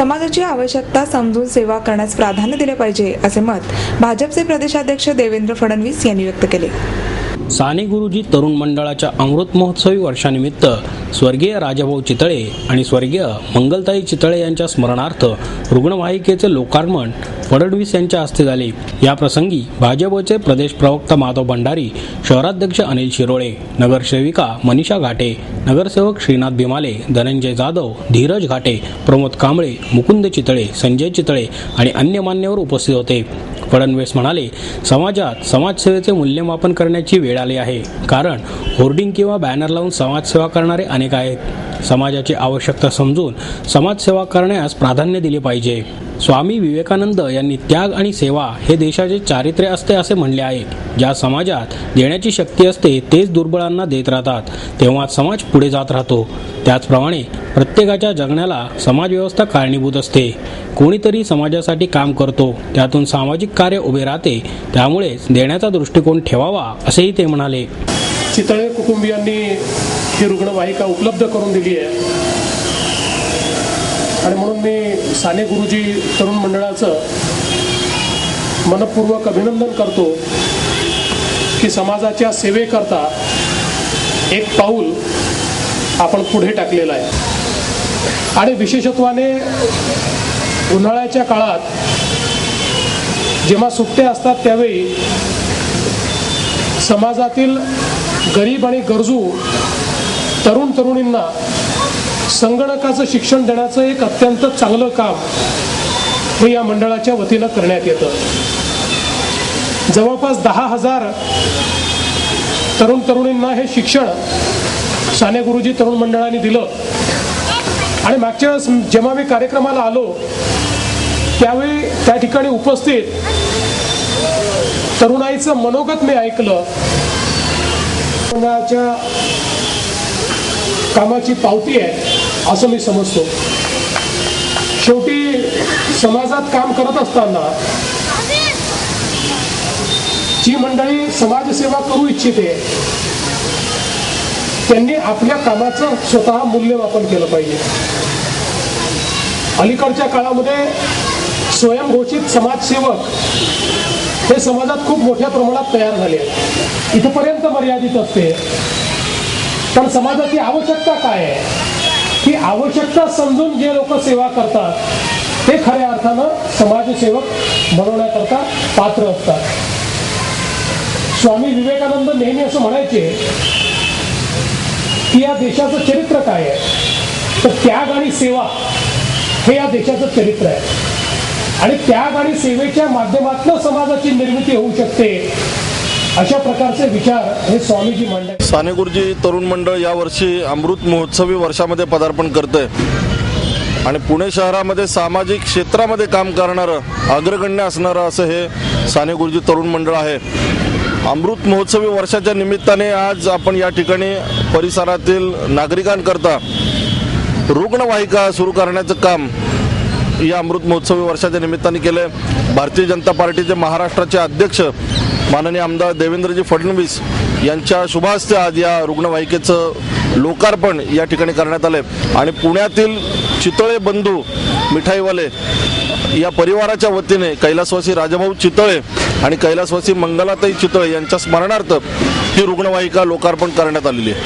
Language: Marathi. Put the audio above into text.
समाजाची आवश्यकता समजून सेवा करण्यास प्राधान्य दिले पाहिजे, असे मत भाजपचे प्रदेशाध्यक्ष देवेंद्र फडणवीस यांनी व्यक्त केले। साने गुरुजी तरुण मंडळाच्या अमृत महोत्सवी वर्षानिमित्त स्वर्गीय राजाभाऊ चितळे आणि स्वर्गीय मंगलताई चितळे यांच्या स्मरणार्थ रुग्णवाहिकेचे लोकार्पण फडणवीस यांच्या हस्ते झाले। या प्रसंगी भाजपचे प्रदेश प्रवक्ता माधव भंडारी, शहराध्यक्ष अनिल शिरोळे, नगरसेविका मनीषा घाटे, नगरसेवक श्रीनाथ भीमाले, धनंजय जाधव, धीरज घाटे, प्रमोद कांबळे, मुकुंद चितळे, संजय चितळे आणि अन्य मान्यवर उपस्थित होते। फडणवीस म्हणाले, समाजात समाजसेवेचे मूल्यमापन करण्याची वेळ आली आहे, कारण होर्डिंग किंवा बॅनर लावून समाजसेवा करणारे अनेक आहेत। समाजाची आवश्यकता समजून समाजसेवा करण्यास प्राधान्य दिले पाहिजे। स्वामी विवेकानंद यांनी त्याग आणि सेवा हे देशाचे चारित्र्य असते असे म्हणले आहे। ज्या समाजात देण्याची शक्ती असते तेच दुर्बळांना देत राहतात, तेव्हा समाज पुढे जात राहतो। त्याचप्रमाणे प्रत्येकाच्या जगण्याला समाजव्यवस्था कारणीभूत असते। कोणीतरी समाजासाठी काम करतो, त्यातून सामाजिक कार्य उभे राहते, त्यामुळेच देण्याचा दृष्टिकोन ठेवावा, असेही ते म्हणाले। चितळे कुटुंबियांनी ही रुग्णवाहिका उपलब्ध करून दिली आहे आणि म्हणून मी साने गुरुजी तरुण मंडळाचं मनपूर्वक अभिनंदन करतो की समाजाच्या सेवेकरता एक पाऊल आपण पुढे टाकलेलं आहे। आणि विशेषत्वाने उन्हाळ्याच्या काळात जेव्हा सुट्ट्या असतात त्यावेळी समाजातील गरीब आणि गरजू तरुण तरुणींना संगणकाचं शिक्षण देण्याचं एक अत्यंत चांगलं काम हे या मंडळाच्या वतीनं करण्यात येतं। जवळपास 10,000 तरुण तरुणींना हे शिक्षण साने गुरुजी तरुण मंडळाने दिलं। आणि मागच्या वेळेस जेव्हा मी कार्यक्रमाला आलो त्यावेळी त्या ठिकाणी उपस्थित तरुणाईचं मनोगत मी ऐकलं। मंडळाच्या कामाची पावती आहे असं मी समजतो। शेवटी समाजात काम करत असताना जी मंडळी समाजसेवा करू इच्छिते त्यांनी आपल्या कामाचं स्वतः मूल्यमापन केलं पाहिजे। अलीकडच्या काळामध्ये स्वयंघोषित समाजसेवक हे समाजात खूप मोठ्या प्रमाणात तयार झाले आहेत, इथपर्यंत मर्यादित असते। पण समाजाची आवश्यकता काय आहे, ही आवश्यकता समजून जे लोक सेवा करतात ते खऱ्या अर्थानं समाजसेवक बनवण्याकरता पात्र असतात। स्वामी विवेकानंद नेहमी असं म्हणायचे की या देशाचं चरित्र काय आहे, तर त्याग आणि सेवा हे या देशाचं चरित्र आहे। आणि त्याग आणि सेवेच्या माध्यमातून समाजाची निर्मिती होऊ शकते, अशा प्रकारचे विचार हे स्वामीजी मांडले। साने गुरुजी तरुण मंडळ यावर्षी अमृत महोत्सवी वर्षामध्ये पदार्पण करते आणि पुणे शहरामध्ये सामाजिक क्षेत्रामध्ये काम करणारं अग्रगण्य असणारं असं हे साने गुरुजी तरुण मंडळ आहे। अमृत महोत्सवी वर्षाच्या निमित्ताने आज आपण या ठिकाणी परिसरातील नागरिकांकरता रुग्णवाहिका सुरू करण्याचं काम या अमृत महोत्सवी वर्षाच्या निमित्ताने केले। भारतीय जनता पार्टीचे महाराष्ट्राचे अध्यक्ष माननीय आमदार देवेंद्रजी फडणवीस यांच्या शुभ हस्ते आज या रुग्णवाहिकेचं लोकार्पण या ठिकाणी करण्यात आले आणि पुण्यातील चितळे बंधू मिठाईवाले या परिवाराच्या वतीने कैलासवासी राजाभाऊ चितळे आणि कैलासवासी मंगलाताई चितळे यांच्या स्मरणार्थ ही रुग्णवाहिका लोकार्पण करण्यात आलेली आहे।